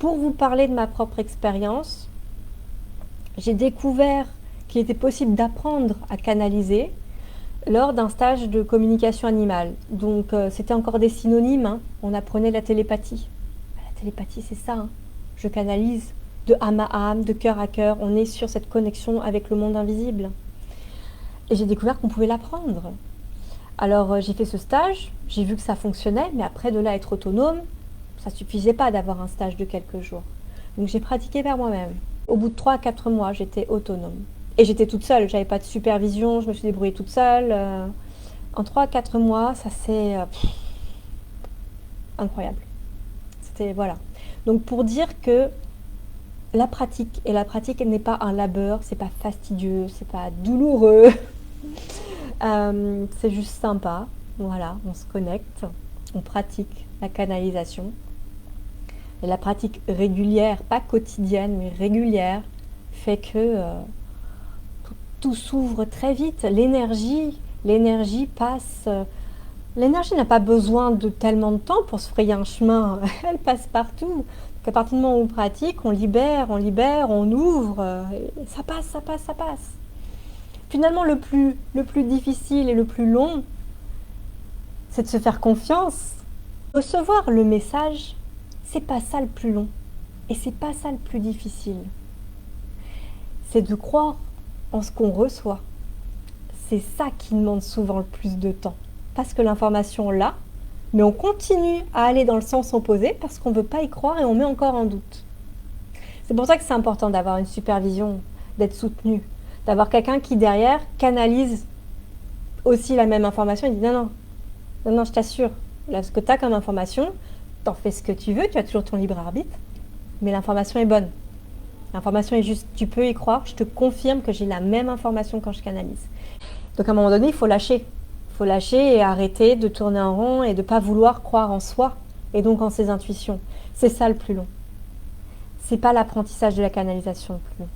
Pour vous parler de ma propre expérience, j'ai découvert qu'il était possible d'apprendre à canaliser lors d'un stage de communication animale. Donc c'était encore des synonymes, hein. On apprenait la télépathie. La télépathie, c'est ça, hein. Je canalise de âme à âme, de cœur à cœur. On est sur cette connexion avec le monde invisible. Et j'ai découvert qu'on pouvait l'apprendre. Alors j'ai fait ce stage, j'ai vu que ça fonctionnait, mais après de là être autonome, ça suffisait pas d'avoir un stage de quelques jours. Donc j'ai pratiqué par moi-même. Au bout de 3 à 4 mois, j'étais autonome. Et j'étais toute seule, j'avais pas de supervision, je me suis débrouillée toute seule. En 3 à 4 mois, ça c'est incroyable. C'était voilà. Donc pour dire que la pratique, et la pratique n'est pas un labeur, c'est pas fastidieux, c'est pas douloureux, c'est juste sympa. Voilà, on se connecte, on pratique la canalisation. Et la pratique régulière, pas quotidienne, mais régulière, fait que tout s'ouvre très vite. L'énergie passe. L'énergie n'a pas besoin de tellement de temps pour se frayer un chemin. Elle passe partout. Donc à partir du moment où on pratique, on libère, on ouvre. Et ça passe, ça passe, ça passe. Finalement, le plus difficile et le plus long, c'est de se faire confiance. Recevoir le message, c'est pas ça le plus long. Et c'est pas ça le plus difficile. C'est de croire en ce qu'on reçoit. C'est ça qui demande souvent le plus de temps. Parce que l'information là, mais on continue à aller dans le sens opposé parce qu'on ne veut pas y croire et on met encore en doute. C'est pour ça que c'est important d'avoir une supervision, d'être soutenu, d'avoir quelqu'un qui derrière canalise aussi la même information et dit non, je t'assure, là ce que tu as comme information, t'en fais ce que tu veux, tu as toujours ton libre arbitre, mais l'information est bonne. L'information est juste, tu peux y croire, je te confirme que j'ai la même information quand je canalise. Donc à un moment donné, il faut lâcher. Il faut lâcher et arrêter de tourner en rond et de ne pas vouloir croire en soi et donc en ses intuitions. C'est ça le plus long. C'est pas l'apprentissage de la canalisation le plus long.